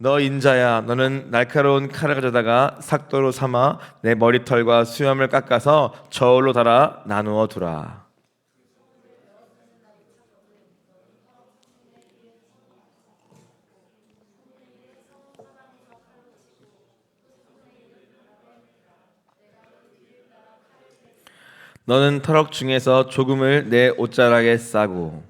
너 인자야, 너는 날카로운 칼을 가져다가 삭도로 삼아 내 머리털과 수염을 깎아서 저울로 달아 나누어 두라. 너는 터럭 중에서 조금을 내 옷자락에 싸고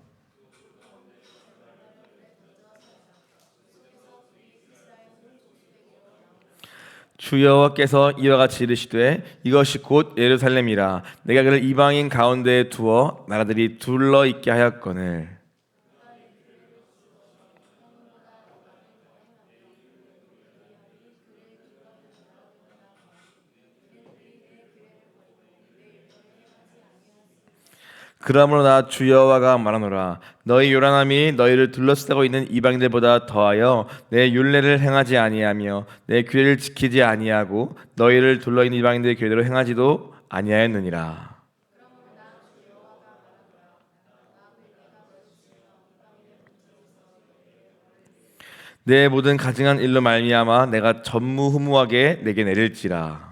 주 여호와께서 이와 같이 이르시되 이것이 곧 예루살렘이라 내가 그를 이방인 가운데에 두어 나라들이 둘러 있게 하였거늘. 그러므로 나 주 여호와가 말하노라 너희 요란함이 너희를 둘러싸고 있는 이방인들보다 더하여 내 율례를 행하지 아니하며 내 규례를 지키지 아니하고 너희를 둘러 있는 이방인들의 규례대로 행하지도 아니하였느니라. 내 모든 가증한 일로 말미암아 내가 전무후무하게 내게 내릴지라.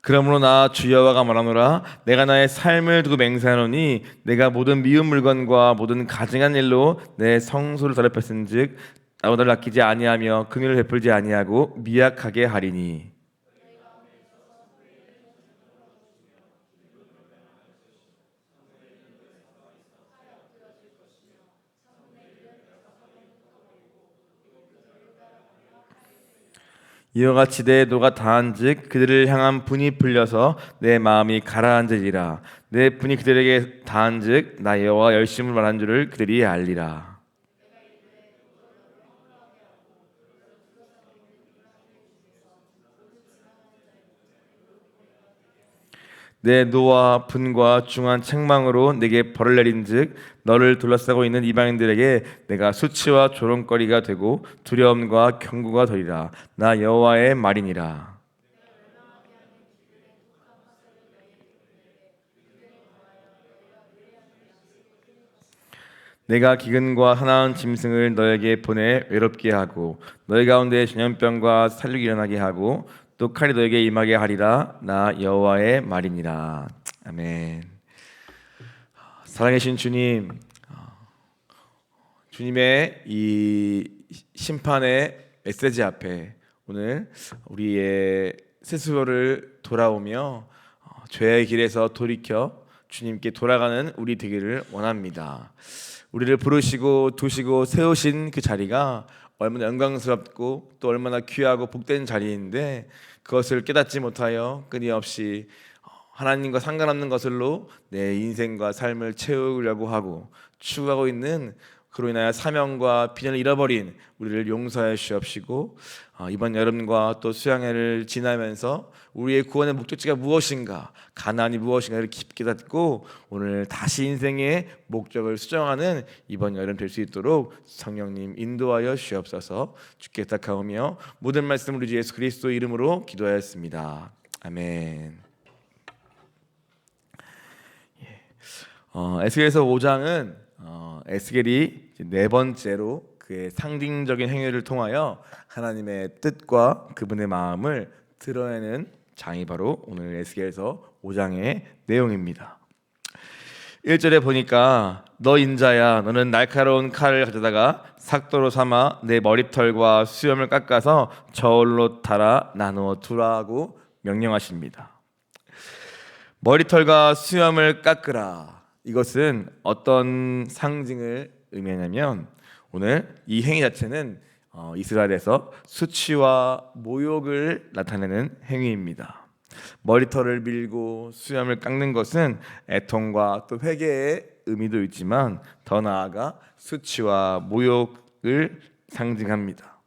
그러므로 나 주 여호와가 말하노라 내가 나의 삶을 두고 맹세하노니 내가 모든 미운 물건과 모든 가증한 일로 내 성소를 더럽혔은즉 나보다를 아끼지 아니하며 긍휼을 베풀지 아니하고 미약하게 하리니. 이와 같이 내 노가 다한즉 그들을 향한 분이 풀려서 내 마음이 가라앉으리라. 내 분이 그들에게 다한즉 나 여호와 열심을 말한 줄을 그들이 알리라. 내 노와 분과 중한 책망으로 내게 벌을 내린즉 너를 둘러싸고 있는 이방인들에게 내가 수치와 조롱거리가 되고 두려움과 경고가 되리라. 나 여호와의 말이니라. 내가 기근과 하나운 짐승을 너에게 보내 외롭게 하고 너희 가운데 전염병과 살육이 일어나게 하고 또 칼이 너에게 임하게 하리라. 나 여호와의 말이니라. 아멘. 살아계신 주님, 주님의 이 심판의 메시지 앞에 오늘 우리의 스스로를 돌아오며 죄의 길에서 돌이켜 주님께 돌아가는 우리 되기를 원합니다. 우리를 부르시고 두시고 세우신 그 자리가 얼마나 영광스럽고 또 얼마나 귀하고 복된 자리인데 그것을 깨닫지 못하여 끊임없이 하나님과 상관없는 것들로 내 인생과 삶을 채우려고 하고 추구하고 있는 그로 인하여 사명과 비전을 잃어버린 우리를 용서해 주옵시고 이번 여름과 또 수양회를 지나면서 우리의 구원의 목적지가 무엇인가, 가나안이 무엇인가를 깊게 닫고 오늘 다시 인생의 목적을 수정하는 이번 여름 될 수 있도록 성령님 인도하여 주옵소서. 주께 부탁하오며 모든 말씀 우리 주 예수 그리스도 이름으로 기도하였습니다. 아멘. 에스겔서 5장은 에스겔이 네 번째로 그의 상징적인 행위를 통하여 하나님의 뜻과 그분의 마음을 드러내는 장이 바로 오늘 에스겔서 5장의 내용입니다. 1절에 보니까 너 인자야 너는 날카로운 칼을 가져다가 삭도로 삼아 내 머리털과 수염을 깎아서 저울로 달아 나누어 두라고 명령하십니다. 머리털과 수염을 깎으라. 이것은 어떤 상징을 의미하냐면 오늘 이 행위 자체는 이스라엘에서 수치와 모욕을 나타내는 행위입니다. 머리털을 밀고 수염을 깎는 것은 애통과 또 회개의 의미도 있지만 더 나아가 수치와 모욕을 상징합니다.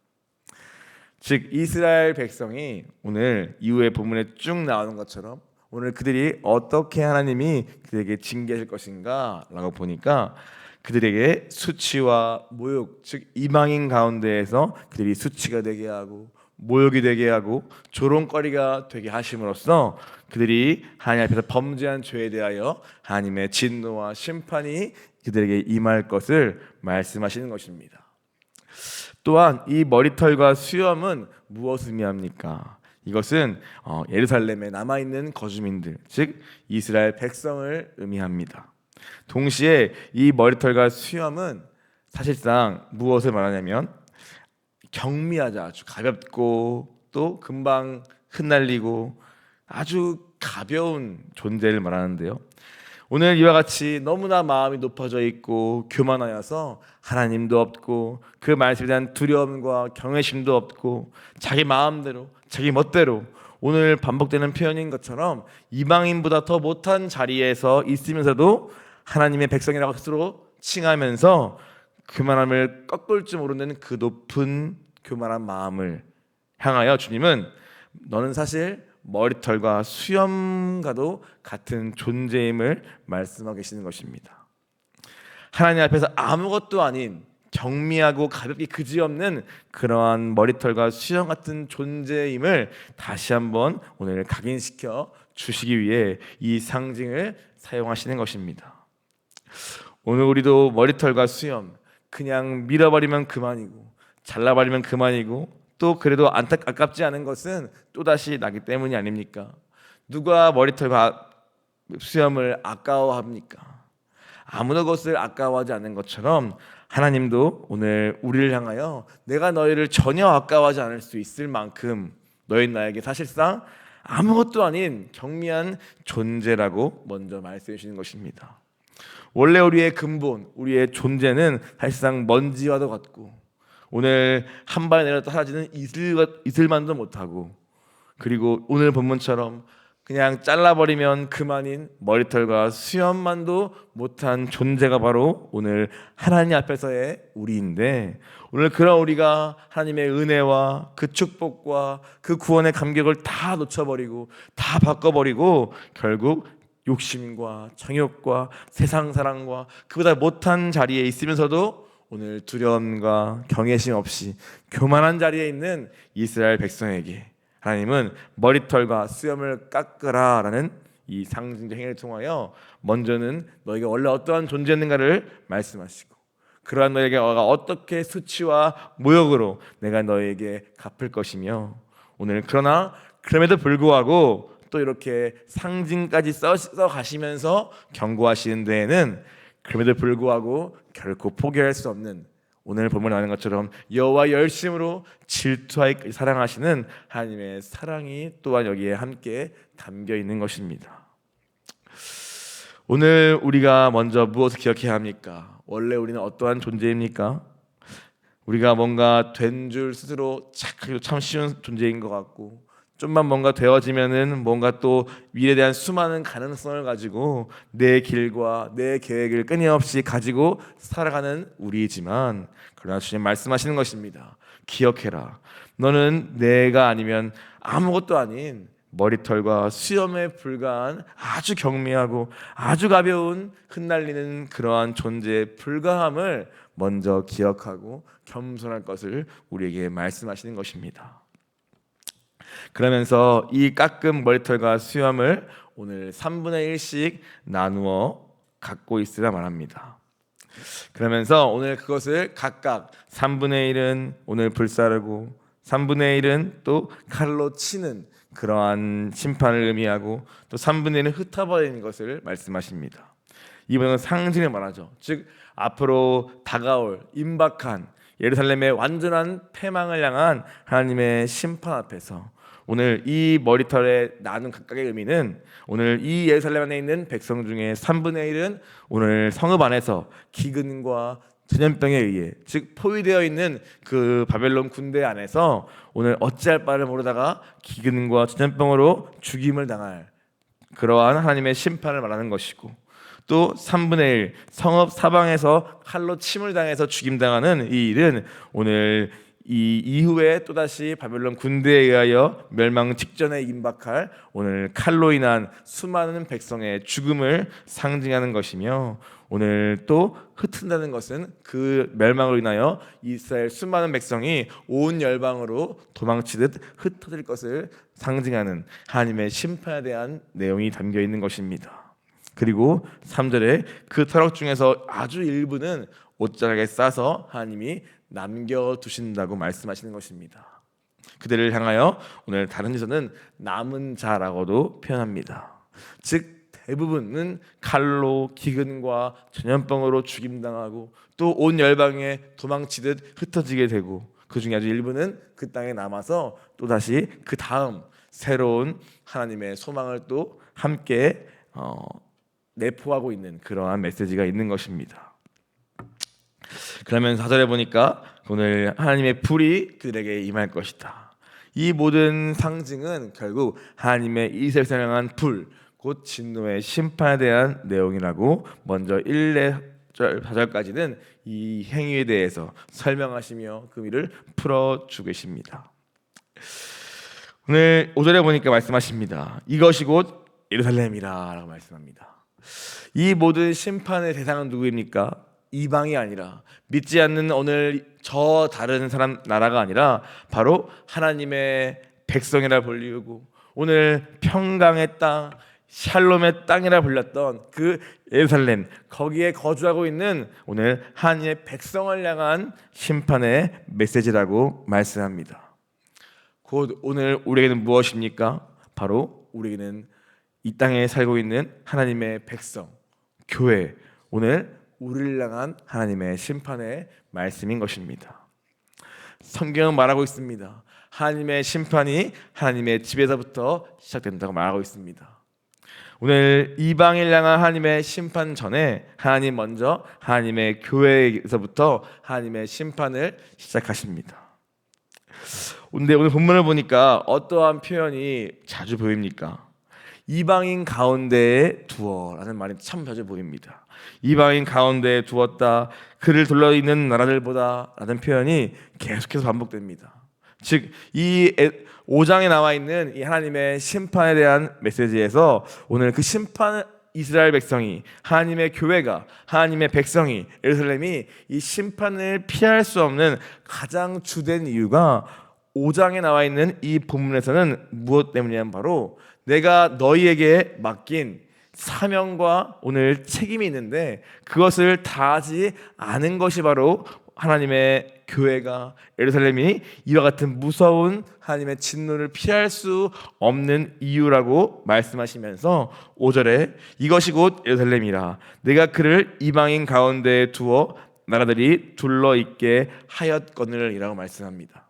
즉 이스라엘 백성이 오늘 이후의 본문에 쭉 나오는 것처럼 오늘 그들이 어떻게 하나님이 그들에게 징계하실 것인가 라고 보니까 그들에게 수치와 모욕, 즉 이방인 가운데에서 그들이 수치가 되게 하고 모욕이 되게 하고 조롱거리가 되게 하심으로써 그들이 하나님 앞에서 범죄한 죄에 대하여 하나님의 진노와 심판이 그들에게 임할 것을 말씀하시는 것입니다. 또한 이 머리털과 수염은 무엇을 의미합니까? 이것은 예루살렘에 남아있는 거주민들, 즉 이스라엘 백성을 의미합니다. 동시에 이 머리털과 수염은 사실상 무엇을 말하냐면 경미하자, 아주 가볍고 또 금방 흩날리고 아주 가벼운 존재를 말하는데요. 오늘 이와 같이 너무나 마음이 높아져 있고 교만하여서 하나님도 없고 그 말씀에 대한 두려움과 경외심도 없고 자기 마음대로 자기 멋대로 오늘 반복되는 표현인 것처럼 이방인보다 더 못한 자리에서 있으면서도 하나님의 백성이라고 스스로 칭하면서 교만함을 꺾을 줄 모르는 그 높은 교만한 마음을 향하여 주님은 너는 사실 머리털과 수염과도 같은 존재임을 말씀하고 계시는 것입니다. 하나님 앞에서 아무것도 아닌 경미하고 가볍게 그지없는 그러한 머리털과 수염 같은 존재임을 다시 한번 오늘 각인시켜 주시기 위해 이 상징을 사용하시는 것입니다. 오늘 우리도 머리털과 수염 그냥 밀어버리면 그만이고 잘라버리면 그만이고 또 그래도 아깝지 않은 것은 또다시 나기 때문이 아닙니까? 누가 머리털과 수염을 아까워합니까? 아무도 그것을 아까워하지 않는 것처럼 하나님도 오늘 우리를 향하여 내가 너희를 전혀 아까워하지 않을 수 있을 만큼 너희 나에게 사실상 아무것도 아닌 경미한 존재라고 먼저 말씀해 주시는 것입니다. 원래 우리의 근본, 우리의 존재는 사실상 먼지와도 같고 오늘 한 발에 내렸다 사라지는 이슬만도 못하고 그리고 오늘 본문처럼 그냥 잘라버리면 그만인 머리털과 수염만도 못한 존재가 바로 오늘 하나님 앞에서의 우리인데 오늘 그런 우리가 하나님의 은혜와 그 축복과 그 구원의 감격을 다 놓쳐버리고 다 바꿔버리고 결국 욕심과 정욕과 세상 사랑과 그보다 못한 자리에 있으면서도 오늘 두려움과 경외심 없이 교만한 자리에 있는 이스라엘 백성에게 하나님은 머리털과 수염을 깎으라라는 이 상징적 행위를 통하여 먼저는 너희가 원래 어떠한 존재였는가를 말씀하시고 그러한 너희에게 어떻게 수치와 모욕으로 내가 너희에게 갚을 것이며 오늘 그러나 그럼에도 불구하고 또 이렇게 상징까지 써 가시면서 경고하시는 데에는 그럼에도 불구하고 결코 포기할 수 없는 오늘 본문에 나오는 것처럼 여호와 열심으로 질투하여 사랑하시는 하나님의 사랑이 또한 여기에 함께 담겨 있는 것입니다. 오늘 우리가 먼저 무엇을 기억해야 합니까? 원래 우리는 어떠한 존재입니까? 우리가 뭔가 된 줄 스스로 착하고 참 쉬운 존재인 것 같고 좀만 뭔가 되어지면은 뭔가 또 미래에 대한 수많은 가능성을 가지고 내 길과 내 계획을 끊임없이 가지고 살아가는 우리이지만 그러나 주님 말씀하시는 것입니다. 기억해라. 너는 내가 아니면 아무것도 아닌 머리털과 수염에 불과한 아주 경미하고 아주 가벼운 흩날리는 그러한 존재의 불과함을 먼저 기억하고 겸손할 것을 우리에게 말씀하시는 것입니다. 그러면서 이 깎은 머리털과 수염을 오늘 3분의 1씩 나누어 갖고 있으라 말합니다. 그러면서 오늘 그것을 각각 3분의 1은 오늘 불사르고 3분의 1은 또 칼로 치는 그러한 심판을 의미하고 또 3분의 1은 흩어버리는 것을 말씀하십니다. 이번은 상징을 말하죠. 즉 앞으로 다가올 임박한 예루살렘의 완전한 패망을 향한 하나님의 심판 앞에서 오늘 이 머리털에 나눈 각각의 의미는 오늘 이 예루살렘 안에 있는 백성 중에 3분의 1은 오늘 성읍 안에서 기근과 전염병에 의해 즉 포위되어 있는 그 바벨론 군대 안에서 오늘 어찌할 바를 모르다가 기근과 전염병으로 죽임을 당할 그러한 하나님의 심판을 말하는 것이고 또 3분의 1 성읍 사방에서 칼로 침을 당해서 죽임당하는 이 일은 오늘 이 이후에 또다시 바벨론 군대에 의하여 멸망 직전에 임박할 오늘 칼로 인한 수많은 백성의 죽음을 상징하는 것이며, 오늘 또 흩어진다는 것은 그 멸망으로 인하여 이스라엘 수많은 백성이 온 열방으로 도망치듯 흩어질 것을 상징하는 하나님의 심판에 대한 내용이 담겨 있는 것입니다. 그리고 3절에 그 터럭 중에서 아주 일부는 옷자락에 싸서 하나님이 남겨두신다고 말씀하시는 것입니다. 그들을 향하여 오늘 다른 데서는 남은 자라고도 표현합니다. 즉 대부분은 칼로, 기근과 전염병으로 죽임당하고 또 온 열방에 도망치듯 흩어지게 되고, 그 중에 아주 일부는 그 땅에 남아서 또다시 그 다음 새로운 하나님의 소망을 또 함께 내포하고 있는 그러한 메시지가 있는 것입니다. 그러면 4절에 보니까 오늘 하나님의 불이 그들에게 임할 것이다. 이 모든 상징은 결국 하나님의 이스라엘을 향한 불, 곧 진노의 심판에 대한 내용이라고 먼저 1절 4절까지는 이 행위에 대해서 설명하시며 그 의미를 풀어주고 계십니다. 오늘 5절에 보니까 말씀하십니다. 이것이 곧 예루살렘이라 라고 말씀합니다. 이 모든 심판의 대상은 누구입니까? 이방이 아니라, 믿지 않는 오늘 저 다른 사람 나라가 아니라 바로 하나님의 백성이라 불리우고 오늘 평강의 땅, 샬롬의 땅이라 불렸던 그 예루살렘, 거기에 거주하고 있는 오늘 하나님의 백성을 향한 심판의 메시지라고 말씀합니다. 곧 오늘 우리에게는 무엇입니까? 바로 우리에게는 이 땅에 살고 있는 하나님의 백성, 교회, 오늘 우리를 향한 하나님의 심판의 말씀인 것입니다. 성경은 말하고 있습니다. 하나님의 심판이 하나님의 집에서부터 시작된다고 말하고 있습니다. 오늘 이방을 향한 하나님의 심판 전에 하나님 먼저 하나님의 교회에서부터 하나님의 심판을 시작하십니다. 근데 오늘 본문을 보니까 어떠한 표현이 자주 보입니까? 이방인 가운데에 두어라는 말이 참 자주 보입니다. 이방인 가운데에 두었다, 그를 둘러있는 나라들보다 라는 표현이 계속해서 반복됩니다. 즉 이 5장에 나와 있는 이 하나님의 심판에 대한 메시지에서 오늘 그 심판, 이스라엘 백성이, 하나님의 교회가, 하나님의 백성이, 예루살렘이 이 심판을 피할 수 없는 가장 주된 이유가 5장에 나와 있는 이 본문에서는 무엇 때문이냐면 바로 내가 너희에게 맡긴 사명과 오늘 책임이 있는데 그것을 다하지 않은 것이 바로 하나님의 교회가, 예루살렘이 이와 같은 무서운 하나님의 진노를 피할 수 없는 이유라고 말씀하시면서 5절에 이것이 곧 예루살렘이라 내가 그를 이방인 가운데에 두어 나라들이 둘러있게 하였거늘이라고 말씀합니다.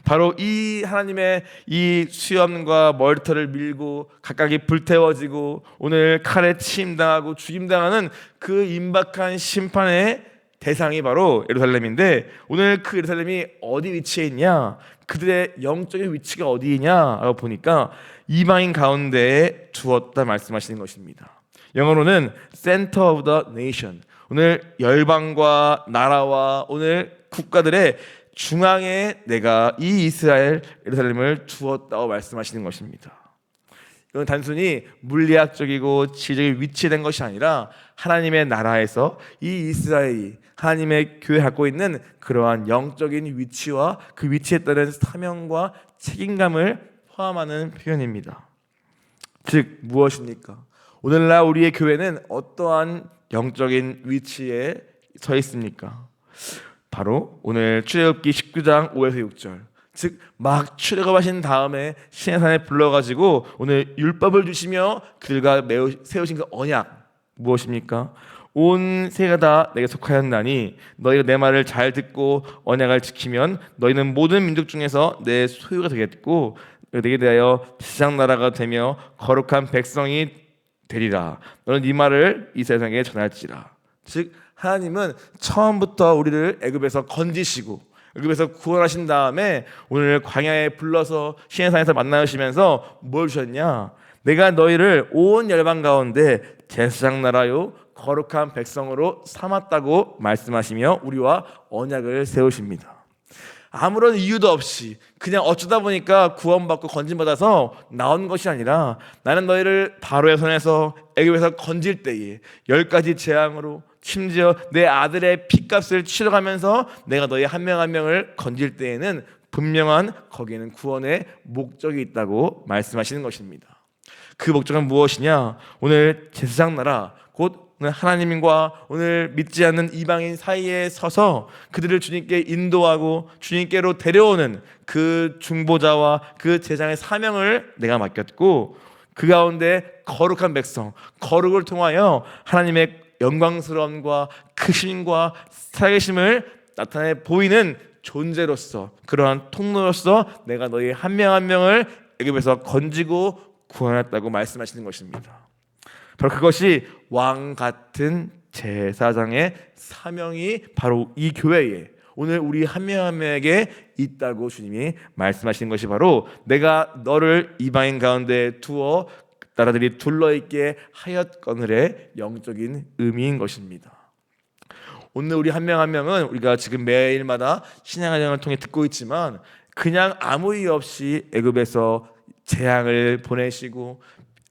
바로 이 하나님의 이 수염과 머리털을 밀고 각각이 불태워지고 오늘 칼에 침당하고 죽임당하는 그 임박한 심판의 대상이 바로 예루살렘인데, 오늘 그 예루살렘이 어디 위치에 있냐, 그들의 영적인 위치가 어디냐라고 보니까 이방인 가운데에 두었다 말씀하시는 것입니다. 영어로는 Center of the Nation, 오늘 열방과 나라와 오늘 국가들의 중앙에 내가 이 이스라엘 예루살렘을 두었다고 말씀하시는 것입니다. 이건 단순히 물리학적이고 지리적인 위치된 것이 아니라 하나님의 나라에서 이 이스라엘이 하나님의 교회에 갖고 있는 그러한 영적인 위치와 그 위치에 따른 사명과 책임감을 포함하는 표현입니다. 즉 무엇입니까? 오늘날 우리의 교회는 어떠한 영적인 위치에 서 있습니까? 바로 오늘 출애굽기 19장 5에서 6절, 즉 막 출애굽하신 다음에 시내산에 불러가지고 오늘 율법을 주시며 그들과 세우신 그 언약 무엇입니까? 온 세가 다 내게 속하였나니 너희가 내 말을 잘 듣고 언약을 지키면 너희는 모든 민족 중에서 내 소유가 되겠고 내게 대하여 지상 나라가 되며 거룩한 백성이 되리라. 너는 이 말을 이스라엘에게 전할지라. 즉 하나님은 처음부터 우리를 애굽에서 건지시고 애굽에서 구원하신 다음에 오늘 광야에 불러서 시내산에서 만나시면서 뭘 주셨냐? 내가 너희를 온 열방 가운데 제사장 나라요 거룩한 백성으로 삼았다고 말씀하시며 우리와 언약을 세우십니다. 아무런 이유도 없이 그냥 어쩌다 보니까 구원받고 건진받아서 나온 것이 아니라 나는 너희를 바로의 손에서 애굽에서 건질 때에 10가지 재앙으로 심지어 내 아들의 피값을 치러가면서 내가 너희 한 명 한 명을 건질 때에는 분명한 거기에는 구원의 목적이 있다고 말씀하시는 것입니다. 그 목적은 무엇이냐? 오늘 제사장 나라 곧 하나님과 오늘 믿지 않는 이방인 사이에 서서 그들을 주님께 인도하고 주님께로 데려오는 그 중보자와 그 제사장의 사명을 내가 맡겼고, 그 가운데 거룩한 백성, 거룩을 통하여 하나님의 영광스러움과 크심과 살아계심을 나타내 보이는 존재로서, 그러한 통로로서 내가 너희 한 명 한 명을 애굽에서 건지고 구원했다고 말씀하시는 것입니다. 바로 그것이 왕 같은 제사장의 사명이 바로 이 교회에, 오늘 우리 한 명 한 명에게 있다고 주님이 말씀하시는 것이 바로 내가 너를 이방인 가운데 두어 나라들이 둘러있게 하였거늘의 영적인 의미인 것입니다. 오늘 우리 한 명 한 명은 우리가 지금 매일마다 신앙여정을 통해 듣고 있지만 그냥 아무 이유 없이 애굽에서 재앙을 보내시고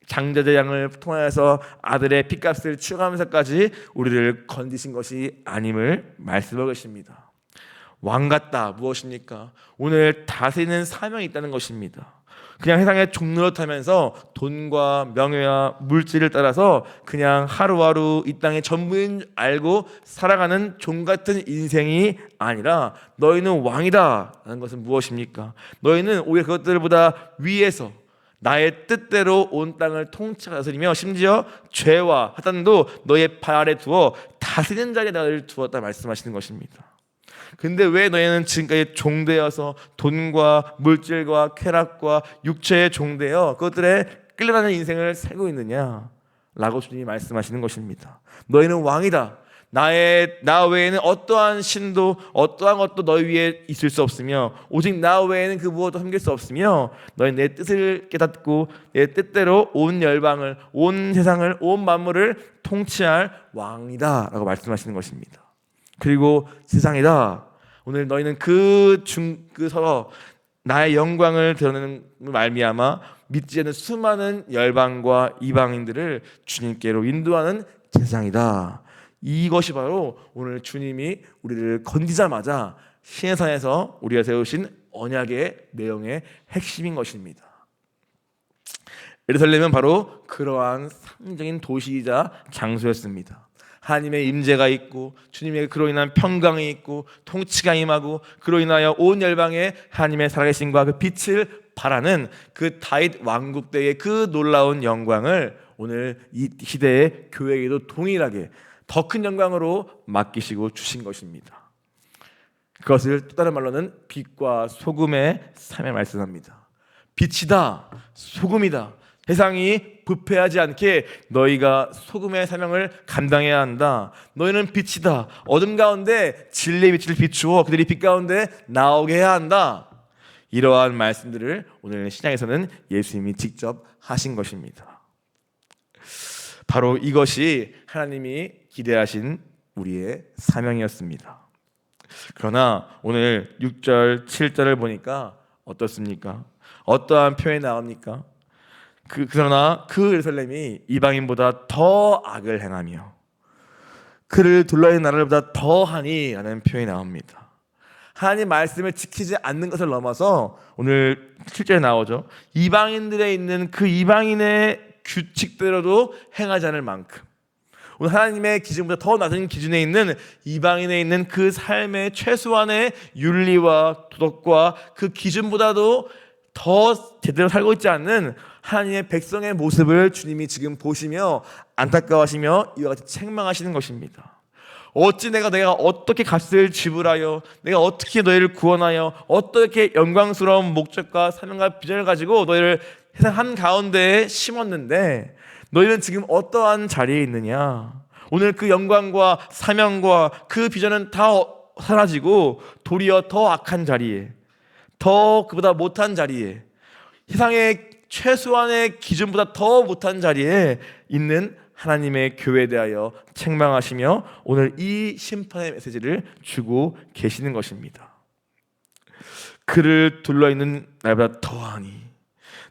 장자재앙을 통하여서 아들의 피값을 치러가면서까지 우리를 건지신 것이 아님을 말씀하고 계십니다. 왕 같다 무엇입니까? 오늘 다스리는 사명이 있다는 것입니다. 그냥 세상의 종로를 타면서 돈과 명예와 물질을 따라서 그냥 하루하루 이 땅의 전부인 알고 살아가는 종 같은 인생이 아니라 너희는 왕이다 라는 것은 무엇입니까? 너희는 오히려 그것들보다 위에서 나의 뜻대로 온 땅을 통치하여 다스리며 심지어 죄와 사단도 너의 발 아래 두어 다스리는 자리에 너희를 두었다 말씀하시는 것입니다. 근데 왜 너희는 지금까지 종되어서 돈과 물질과 쾌락과 육체의 종되어 그것들에 끌려가는 인생을 살고 있느냐 라고 주님이 말씀하시는 것입니다. 너희는 왕이다. 나 외에는 어떠한 신도 어떠한 것도 너희 위에 있을 수 없으며 오직 나 외에는 그 무엇도 섬길 수 없으며 너희 내 뜻을 깨닫고 내 뜻대로 온 열방을, 온 세상을, 온 만물을 통치할 왕이다 라고 말씀하시는 것입니다. 그리고 세상이다. 오늘 너희는 서로 나의 영광을 드러내는 말미암아 믿지 않는 수많은 열방과 이방인들을 주님께로 인도하는 세상이다. 이것이 바로 오늘 주님이 우리를 건지자마자 시내산에서 우리가 세우신 언약의 내용의 핵심인 것입니다. 예루살렘은 바로 그러한 상징적인 도시이자 장소였습니다. 하나님의 임재가 있고 주님의 그로 인한 평강이 있고 통치가 임하고 그로 인하여 온 열방에 하나님의 살아계심과 그 빛을 발하는 그 다윗 왕국 때의 그 놀라운 영광을 오늘 이 시대의 교회에도 동일하게 더 큰 영광으로 맡기시고 주신 것입니다. 그것을 또 다른 말로는 빛과 소금의 삶에 말씀합니다. 빛이다, 소금이다. 세상이 부패하지 않게 너희가 소금의 사명을 감당해야 한다. 너희는 빛이다. 어둠 가운데 진리의 빛을 비추어 그들이 빛 가운데 나오게 해야 한다. 이러한 말씀들을 오늘 신약에서는 예수님이 직접 하신 것입니다. 바로 이것이 하나님이 기대하신 우리의 사명이었습니다. 그러나 오늘 6절, 7절을 보니까 어떻습니까? 어떠한 표현이 나옵니까? 그러나 그 예루살렘이 이방인보다 더 악을 행하며 그를 둘러있는 나라들보다 더하니 라는 표현이 나옵니다. 하나님 말씀을 지키지 않는 것을 넘어서 오늘 7절에 나오죠. 이방인들에 있는 그 이방인의 규칙대로도 행하지 않을 만큼 오늘 하나님의 기준보다 더 낮은 기준에 있는 이방인에 있는 그 삶의 최소한의 윤리와 도덕과 그 기준보다도 더 제대로 살고 있지 않는 하나님의 백성의 모습을 주님이 지금 보시며 안타까워하시며 이와 같이 책망하시는 것입니다. 어찌 내가 어떻게 값을 지불하여 내가 어떻게 너희를 구원하여 어떻게 영광스러운 목적과 사명과 비전을 가지고 너희를 세상 한가운데에 심었는데 너희는 지금 어떠한 자리에 있느냐. 오늘 그 영광과 사명과 그 비전은 다 사라지고 도리어 더 악한 자리에, 더 그보다 못한 자리에, 세상의 최소한의 기준보다 더 못한 자리에 있는 하나님의 교회에 대하여 책망하시며 오늘 이 심판의 메시지를 주고 계시는 것입니다. 그를 둘러있는 날보다 더하니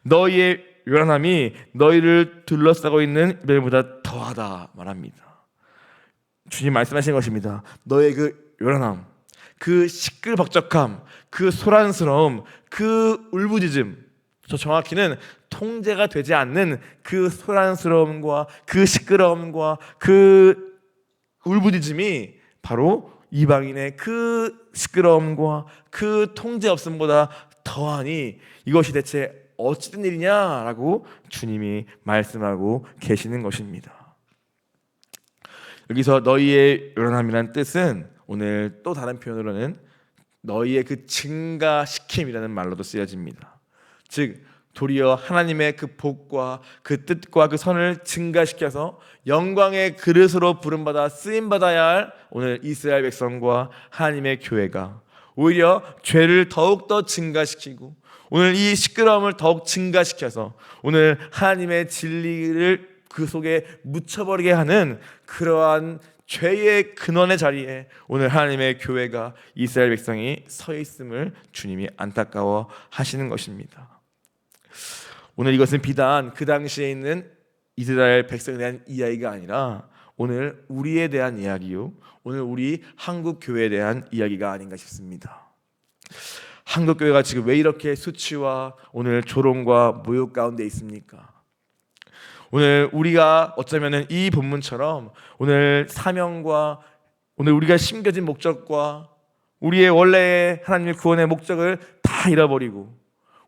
너희의 요란함이 너희를 둘러싸고 있는 이들보다 더하다 말합니다. 주님 말씀하신 것입니다. 너의 그 요란함, 그 시끌벅적함, 그 소란스러움, 그 울부짖음, 저 정확히는 통제가 되지 않는 그 소란스러움과 그 시끄러움과 그 울부짖음이 바로 이방인의 그 시끄러움과 그 통제 없음보다 더하니 이것이 대체 어찌된 일이냐라고 주님이 말씀하고 계시는 것입니다. 여기서 너희의 요란함이라는 뜻은 오늘 또 다른 표현으로는 너희의 그 증가시킴이라는 말로도 쓰여집니다. 즉 도리어 하나님의 그 복과 그 뜻과 그 선을 증가시켜서 영광의 그릇으로 부름받아 쓰임받아야 할 오늘 이스라엘 백성과 하나님의 교회가 오히려 죄를 더욱더 증가시키고 오늘 이 시끄러움을 더욱 증가시켜서 오늘 하나님의 진리를 그 속에 묻혀버리게 하는 그러한 죄의 근원의 자리에 오늘 하나님의 교회가 이스라엘 백성이 서 있음을 주님이 안타까워 하시는 것입니다. 오늘 이것은 비단 그 당시에 있는 이스라엘 백성에 대한 이야기가 아니라 오늘 우리에 대한 이야기요, 오늘 우리 한국 교회에 대한 이야기가 아닌가 싶습니다. 한국 교회가 지금 왜 이렇게 수치와 오늘 조롱과 모욕 가운데 있습니까? 오늘 우리가 어쩌면은 이 본문처럼 오늘 사명과 오늘 우리가 심겨진 목적과 우리의 원래의 하나님의 구원의 목적을 다 잃어버리고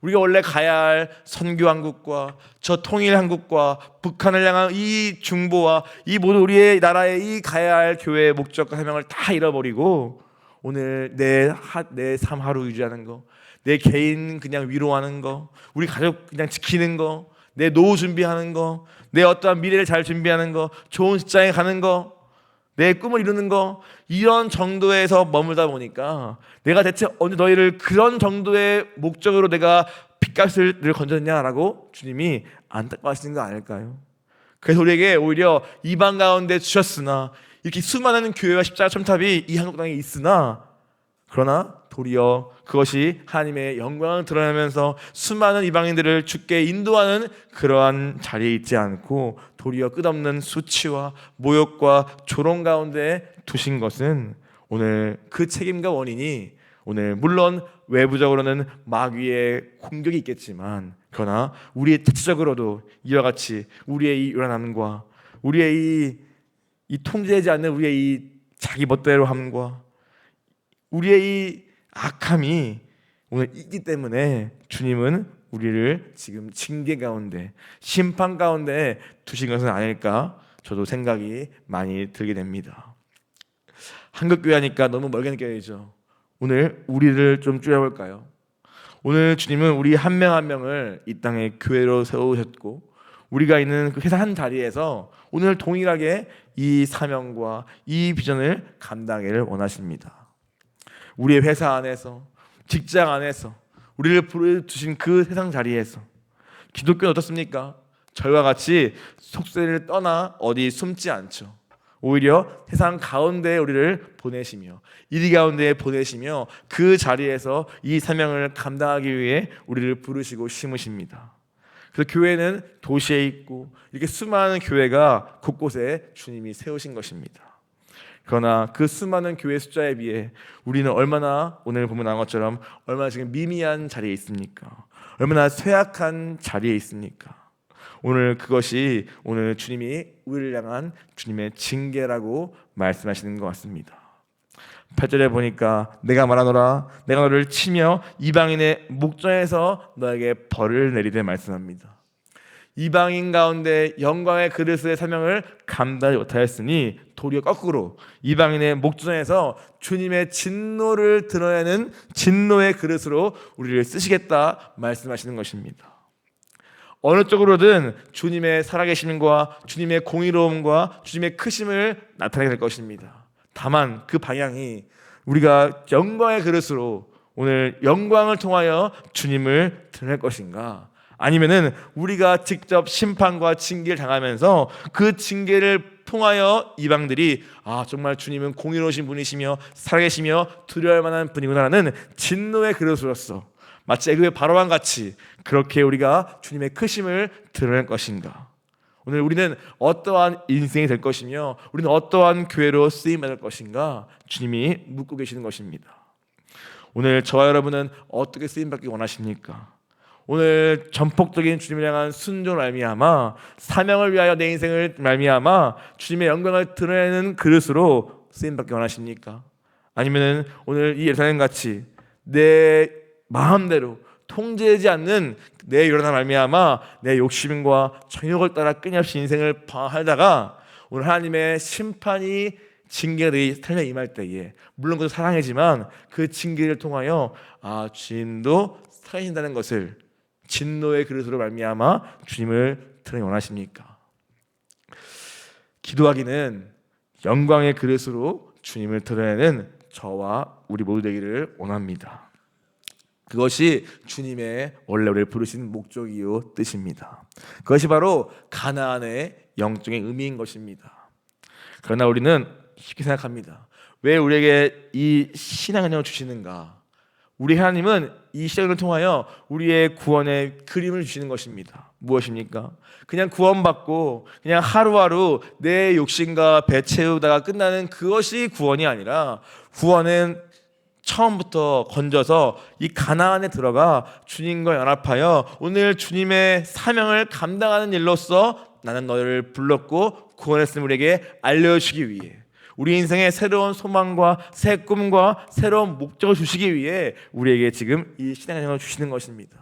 우리가 원래 가야 할 선교 한국과 저 통일 한국과 북한을 향한 이 중보와 이 모든 우리의 나라의 이 가야 할 교회의 목적과 사명을 다 잃어버리고 오늘 내 삶 하루 유지하는 거, 내 개인 그냥 위로하는 거, 우리 가족 그냥 지키는 거, 내 노후 준비하는 거, 내 어떠한 미래를 잘 준비하는 거, 좋은 직장에 가는 거, 내 꿈을 이루는 거, 이런 정도에서 머물다 보니까 내가 대체 언제 너희를 그런 정도의 목적으로 내가 핏값을 건졌냐라고 주님이 안타까워하시는 거 아닐까요? 그래서 우리에게 오히려 이방 가운데 주셨으나 이렇게 수많은 교회와 십자가 첨탑이 이 한국 땅에 있으나 그러나 도리어 그것이 하나님의 영광을 드러내면서 수많은 이방인들을 주께 인도하는 그러한 자리에 있지 않고 도리어 끝없는 수치와 모욕과 조롱 가운데 두신 것은 오늘 그 책임과 원인이 오늘 물론 외부적으로는 마귀의 공격이 있겠지만 그러나 우리의 자체적으로도 이와 같이 우리의 이 요란함과 우리의 이 통제하지 않는 우리의 이 자기 멋대로함과 우리의 이 악함이 오늘 있기 때문에 주님은 우리를 지금 징계 가운데 심판 가운데 두신 것은 아닐까 저도 생각이 많이 들게 됩니다. 한국교회 하니까 너무 멀게 느껴지죠. 오늘 우리를 좀 줄여볼까요? 오늘 주님은 우리 한 명 한 명을 이 땅에 교회로 세우셨고 우리가 있는 그 회사 한 자리에서 오늘 동일하게 이 사명과 이 비전을 감당하기를 원하십니다. 우리의 회사 안에서, 직장 안에서, 우리를 부르주신 그 세상 자리에서 기독교는 어떻습니까? 저희와 같이 속세를 떠나 어디 숨지 않죠. 오히려 세상 가운데에 우리를 보내시며 이리 가운데에 보내시며 그 자리에서 이 사명을 감당하기 위해 우리를 부르시고 심으십니다. 그래서 교회는 도시에 있고 이렇게 수많은 교회가 곳곳에 주님이 세우신 것입니다. 그러나 그 수많은 교회 숫자에 비해 우리는 얼마나 오늘 보면 나온 것처럼 얼마나 지금 미미한 자리에 있습니까? 얼마나 쇠약한 자리에 있습니까? 오늘 그것이 오늘 주님이 우리를 향한 주님의 징계라고 말씀하시는 것 같습니다. 8절에 보니까 내가 말하노라 내가 너를 치며 이방인의 목전에서 너에게 벌을 내리되 말씀합니다. 이방인 가운데 영광의 그릇의 사명을 감당하지 못하였으니 도리어 거꾸로 이방인의 목전에서 주님의 진노를 드러내는 진노의 그릇으로 우리를 쓰시겠다 말씀하시는 것입니다. 어느 쪽으로든 주님의 살아계심과 주님의 공의로움과 주님의 크심을 나타내게 될 것입니다. 다만 그 방향이 우리가 영광의 그릇으로 오늘 영광을 통하여 주님을 드러낼 것인가, 아니면은 우리가 직접 심판과 징계를 당하면서 그 징계를 통하여 이방들이 정말 주님은 공의로우신 분이시며 살아계시며 두려워할 만한 분이구나라는 진노의 그릇으로서 마치 애굽의 바로왕 같이 그렇게 우리가 주님의 크심을 드러낼 것인가. 오늘 우리는 어떠한 인생이 될 것이며 우리는 어떠한 교회로 쓰임받을 것인가 주님이 묻고 계시는 것입니다. 오늘 저와 여러분은 어떻게 쓰임받기 원하십니까? 오늘 전폭적인 주님을 향한 순종을 말미암아 사명을 위하여 내 인생을 말미암아 주님의 영광을 드러내는 그릇으로 쓰임받기 원하십니까? 아니면 오늘 이 예루살렘 같이 내 마음대로 통제하지 않는 내 일어나 말미암아 내 욕심과 정욕을 따라 끊임없이 인생을 방황하다가 오늘 하나님의 심판이 징계들이 삶에 임할 때에 물론 그것도 사랑이지만 그 징계를 통하여 주님도 살아계신다는 것을 진노의 그릇으로 말미암아 주님을 드러내기 원하십니까? 기도하기는 영광의 그릇으로 주님을 드러내는 저와 우리 모두 되기를 원합니다. 그것이 주님의 원래 우리를 부르신 목적이요 뜻입니다. 그것이 바로 가나안의 영적인 의미인 것입니다. 그러나 우리는 쉽게 생각합니다. 왜 우리에게 이 신앙을 주시는가? 우리 하나님은 이 시간을 통하여 우리의 구원의 그림을 주시는 것입니다. 무엇입니까? 그냥 구원받고 그냥 하루하루 내 욕심과 배 채우다가 끝나는 그것이 구원이 아니라 구원은 처음부터 건져서 이 가나안에 들어가 주님과 연합하여 오늘 주님의 사명을 감당하는 일로서 나는 너를 불렀고 구원했음을 우리에게 알려주시기 위해 우리 인생에 새로운 소망과 새 꿈과 새로운 목적을 주시기 위해 우리에게 지금 이 신앙을 주시는 것입니다.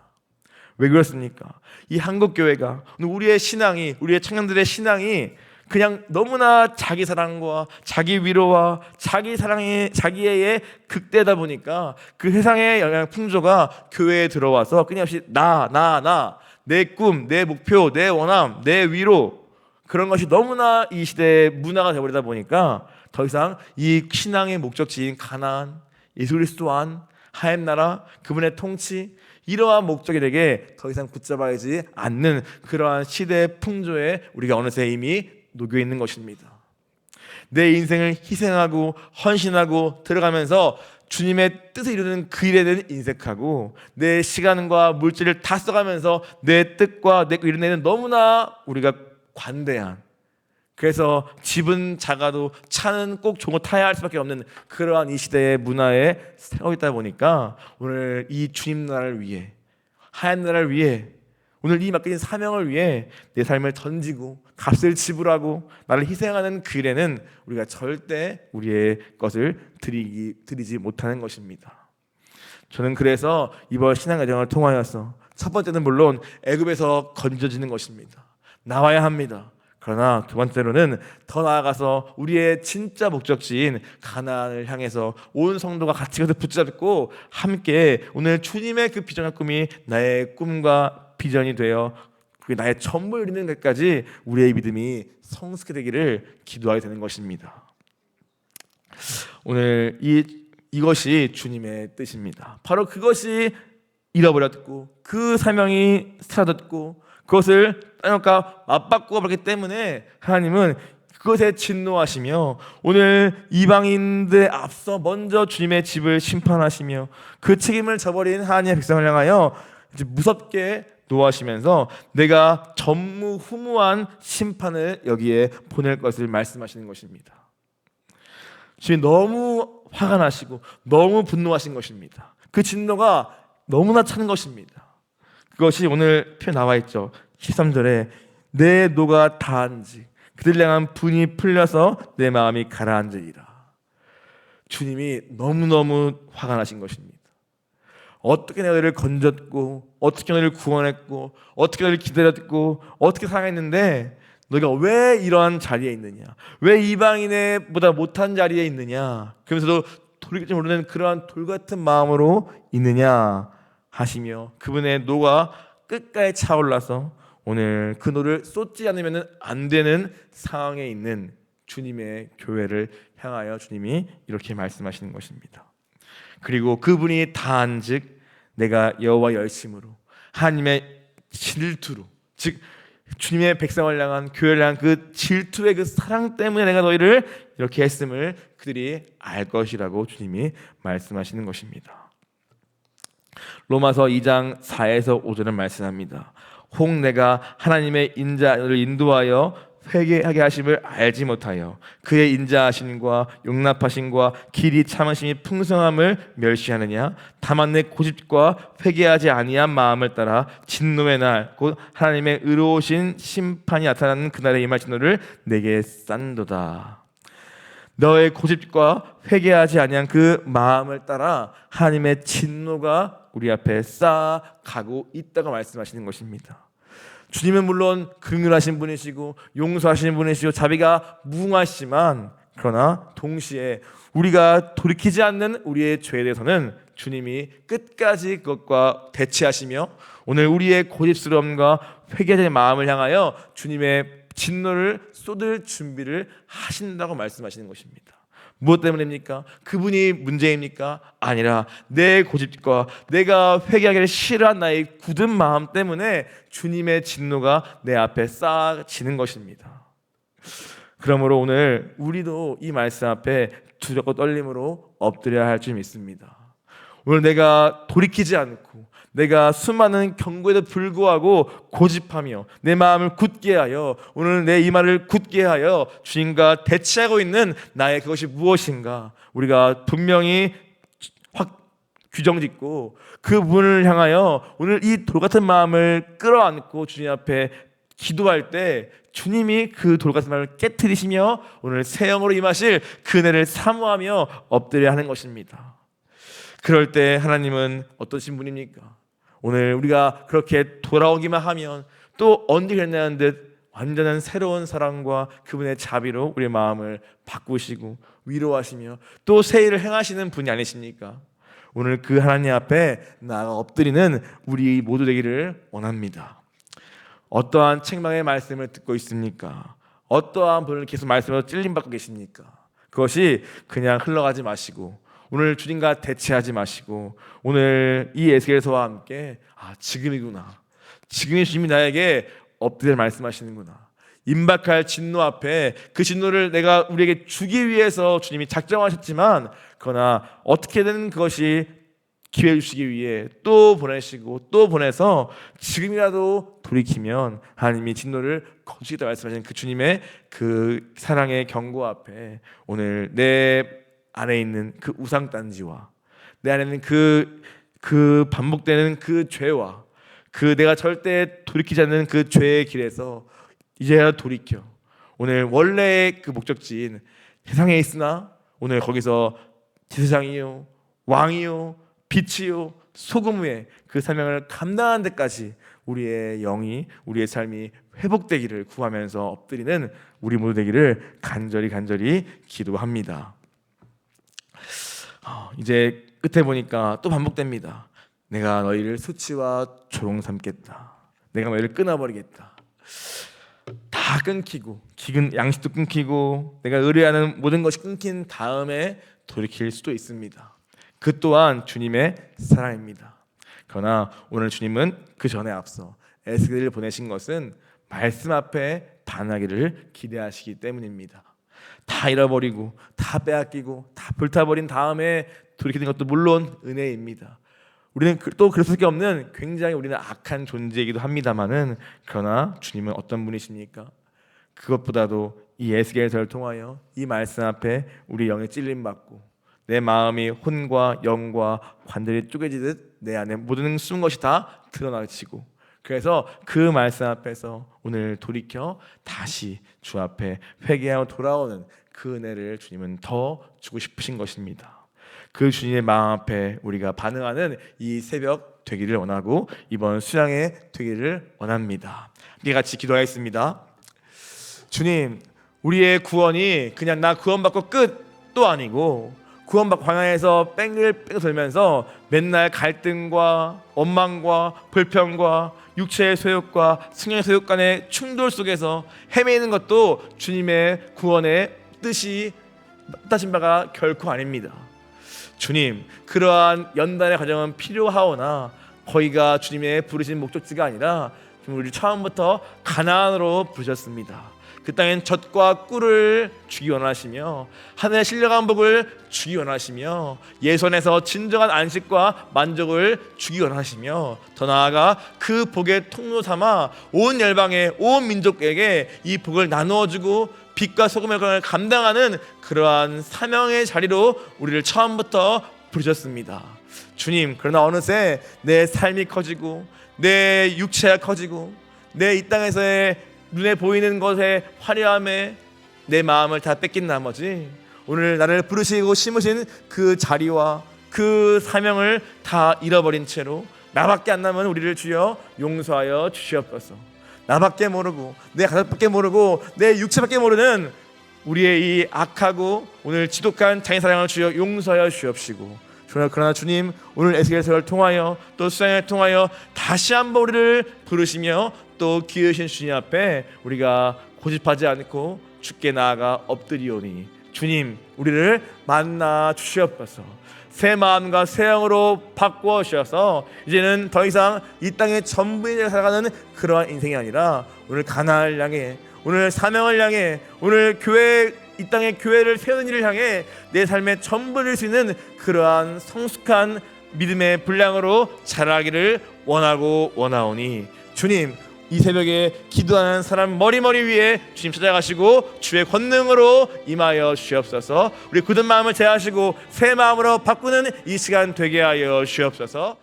왜 그렇습니까? 이 한국교회가 우리의 신앙이 우리의 청년들의 신앙이 그냥 너무나 자기 사랑과 자기 위로와 자기 사랑이 자기의 극대다 보니까 그 세상의 영향 풍조가 교회에 들어와서 끊임없이 나 내 꿈, 내 목표, 내 원함, 내 위로 그런 것이 너무나 이 시대의 문화가 되어버리다 보니까 더 이상 이 신앙의 목적지인 가나안, 예수 그리스도 안, 하나님 나라, 그분의 통치 이러한 목적에게 더 이상 붙잡아야지 않는 그러한 시대의 풍조에 우리가 어느새 이미 녹여 있는 것입니다. 내 인생을 희생하고 헌신하고 들어가면서 주님의 뜻을 이루는 그 일에는 인색하고 내 시간과 물질을 다 써가면서 내 뜻과 내 이루는 너무나 우리가 관대한 그래서 집은 작아도 차는 꼭 좋은 거 타야 할 수밖에 없는 그러한 이 시대의 문화에 살고 있다 보니까 오늘 이 주님 나라를 위해 하얀 나라를 위해 오늘 이 맡겨진 사명을 위해 내 삶을 던지고 값을 지불하고 나를 희생하는 그 일에는 우리가 절대 우리의 것을 드리지 못하는 것입니다. 저는 그래서 이번 신앙과정을 통하여서 첫 번째는 물론 애굽에서 건져지는 것입니다. 나와야 합니다. 그러나 두 번째로는 더 나아가서 우리의 진짜 목적지인 가나안을 향해서 온 성도가 같이 가서 붙잡고 함께 오늘 주님의 그 비전과 꿈이 나의 꿈과 비전이 되어 그게 나의 전부를 이루는 것까지 우리의 믿음이 성숙해 되기를 기도하게 되는 것입니다. 오늘 이것이 주님의 뜻입니다. 바로 그것이 잃어버렸고 그 사명이 사라졌고 그것을 땅과 맞바꾸어 버렸기 때문에 하나님은 그것에 진노하시며 오늘 이방인들에 앞서 먼저 주님의 집을 심판하시며 그 책임을 져버린 하나님의 백성을 향하여 이제 무섭게 노하시면서 내가 전무후무한 심판을 여기에 보낼 것을 말씀하시는 것입니다. 주님 너무 화가 나시고 너무 분노하신 것입니다. 그 진노가 너무나 찬 것입니다. 그것이 오늘 표현 나와 있죠. 13절에 내 노가 다한지 그들 향한 분이 풀려서 내 마음이 가라앉으리라. 주님이 너무너무 화가 나신 것입니다. 어떻게 너희를 건졌고 어떻게 너희를 구원했고 어떻게 너희를 기다렸고 어떻게 사랑했는데 너희가 왜 이러한 자리에 있느냐, 왜 이방인보다 못한 자리에 있느냐, 그러면서도 돌이킬 모르는 그러한 돌같은 마음으로 있느냐 하시며 그분의 노가 끝까지 차올라서 오늘 그 노를 쏟지 않으면 안 되는 상황에 있는 주님의 교회를 향하여 주님이 이렇게 말씀하시는 것입니다. 그리고 그분이 다한즉 내가 여호와 열심으로 하나님의 질투로 즉 주님의 백성을 향한, 교회를 향한 그 질투의 그 사랑 때문에 내가 너희를 이렇게 했음을 그들이 알 것이라고 주님이 말씀하시는 것입니다. 로마서 2장 4에서 5절은 말씀합니다. 혹 내가 하나님의 인자를 인도하여 회개하게 하심을 알지 못하여 그의 인자하심과 용납하심과 길이 참으심이 풍성함을 멸시하느냐. 다만 내 고집과 회개하지 아니한 마음을 따라 진노의 날 곧 하나님의 의로우신 심판이 나타나는 그날에 임할 진노를 내게 싼도다. 너의 고집과 회개하지 아니한 그 마음을 따라 하나님의 진노가 우리 앞에 쌓아가고 있다고 말씀하시는 것입니다. 주님은 물론 긍휼하신 분이시고 용서하시는 분이시고 자비가 무궁하시지만, 그러나 동시에 우리가 돌이키지 않는 우리의 죄에 대해서는 주님이 끝까지 그것과 대치하시며 오늘 우리의 고집스러움과 회개의 마음을 향하여 주님의 진노를 쏟을 준비를 하신다고 말씀하시는 것입니다. 무엇 때문입니까? 그분이 문제입니까? 아니라 내 고집과 내가 회개하기를 싫어한 나의 굳은 마음 때문에 주님의 진노가 내 앞에 쌓아지는 것입니다. 그러므로 오늘 우리도 이 말씀 앞에 두렵고 떨림으로 엎드려야 할 줄 믿습니다. 오늘 내가 돌이키지 않고 내가 수많은 경고에도 불구하고 고집하며 내 마음을 굳게 하여 오늘 내 이 말을 굳게 하여 주님과 대치하고 있는 나의 그것이 무엇인가, 우리가 분명히 규정짓고 그분을 향하여 오늘 이 돌같은 마음을 끌어안고 주님 앞에 기도할 때 주님이 그 돌같은 마음을 깨트리시며 오늘 새 영으로 임하실 그 은혜를 사모하며 엎드려야 하는 것입니다. 그럴 때 하나님은 어떠신 분입니까? 오늘 우리가 그렇게 돌아오기만 하면 또 언제 그랬냐는 듯 완전한 새로운 사랑과 그분의 자비로 우리의 마음을 바꾸시고 위로하시며 또 새 일을 행하시는 분이 아니십니까? 오늘 그 하나님 앞에 나아가 엎드리는 우리 모두 되기를 원합니다. 어떠한 책망의 말씀을 듣고 있습니까? 어떠한 분을 계속 말씀으로 찔림받고 계십니까? 그것이 그냥 흘러가지 마시고 오늘 주님과 대치하지 마시고 오늘 이 에스겔서와 함께 지금이구나, 지금이 주님이 나에게 엎드려 말씀하시는구나, 임박할 진노 앞에 그 진노를 내가 우리에게 주기 위해서 주님이 작정하셨지만 그러나 어떻게든 그것이 기회 주시기 위해 또 보내시고 또 보내서 지금이라도 돌이키면 하나님이 진노를 거두시겠다 말씀하시는 그 주님의 그 사랑의 경고 앞에 오늘 내 안에 있는 그 우상단지와 내 안에 있는 그 반복되는 그 죄와 그 내가 절대 돌이키지 않는 그 죄의 길에서 이제야 돌이켜 오늘 원래의 그 목적지인 세상에 있으나 오늘 거기서 제사장이요 왕이요 빛이요 소금의 그 사명을 감당하는 데까지 우리의 영이 우리의 삶이 회복되기를 구하면서 엎드리는 우리 모두 되기를 간절히 기도합니다. 이제 끝에 보니까 또 반복됩니다. 내가 너희를 수치와 조롱 삼겠다. 내가 너희를 끊어버리겠다. 다 끊기고 양식도 끊기고 내가 의뢰하는 모든 것이 끊긴 다음에 돌이킬 수도 있습니다. 그 또한 주님의 사랑입니다. 그러나 오늘 주님은 그 전에 앞서 에스겔을 보내신 것은 말씀 앞에 반하기를 기대하시기 때문입니다. 다 잃어버리고 다 빼앗기고 다 불타버린 다음에 돌이키는 것도 물론 은혜입니다. 우리는 또 그럴 수밖에 없는 굉장히 우리는 악한 존재이기도 합니다만은 그러나 주님은 어떤 분이십니까? 그것보다도 이 에스겔서를 통하여 이 말씀 앞에 우리 영에 찔림받고 내 마음이 혼과 영과 관절이 쪼개지듯 내 안에 모든 숨은 것이 다 드러나치고 그래서 그 말씀 앞에서 오늘 돌이켜 다시 주 앞에 회개하고 돌아오는 그 은혜를 주님은 더 주고 싶으신 것입니다. 그 주님의 마음 앞에 우리가 반응하는 이 새벽 되기를 원하고 이번 수양회 되기를 원합니다. 함께 같이 기도하겠습니다. 주님, 우리의 구원이 그냥 나 구원받고 끝도 아니고 구원받고 광야에서 뺑글 돌면서 맨날 갈등과 원망과 불평과 육체의 소욕과 승리의 소욕 간의 충돌 속에서 헤매는 것도 주님의 구원의 뜻이 뜻하신 바가 결코 아닙니다. 주님, 그러한 연단의 과정은 필요하오나 거기가 주님의 부르신 목적지가 아니라 주님 우리 처음부터 가나안으로 부르셨습니다. 그 땅엔 젖과 꿀을 주기 원하시며 하늘의 신령한 복을 주기 원하시며 예선에서 진정한 안식과 만족을 주기 원하시며 더 나아가 그 복의 통로 삼아 온 열방의 온 민족에게 이 복을 나누어주고 빛과 소금의 권한을 감당하는 그러한 사명의 자리로 우리를 처음부터 부르셨습니다. 주님, 그러나 어느새 내 삶이 커지고 내 육체가 커지고 내 이 땅에서의 눈에 보이는 것에 화려함에 내 마음을 다 뺏긴 나머지 오늘 나를 부르시고 심으신 그 자리와 그 사명을 다 잃어버린 채로 나밖에 안 남은 우리를 주여 용서하여 주시옵소서. 나밖에 모르고 내 가족밖에 모르고 내 육체밖에 모르는 우리의 이 악하고 오늘 지독한 장애사랑을 주여 용서하여 주옵시고, 그러나 주님 오늘 에스겔서를 통하여 또 수양을 통하여 다시 한번 우리를 부르시며 또 기으신 주님 앞에 우리가 고집하지 않고 주께 나아가 엎드리오니 주님 우리를 만나 주시옵소서. 새 마음과 새 영으로 바꾸어 주셔서 이제는 더 이상 이 땅의 전부인을 살아가는 그러한 인생이 아니라 오늘 가나안을 향해, 오늘 사명을 향해, 오늘 교회, 이 땅의 교회를 세우는 일을 향해 내 삶의 전부를 수 있는 그러한 성숙한 믿음의 분량으로 자라기를 원하고 원하오니 주님 이 새벽에 기도하는 사람 머리머리 위에 주님 찾아가시고 주의 권능으로 임하여 주시옵소서. 우리 굳은 마음을 제하시고 새 마음으로 바꾸는 이 시간 되게 하여 주시옵소서.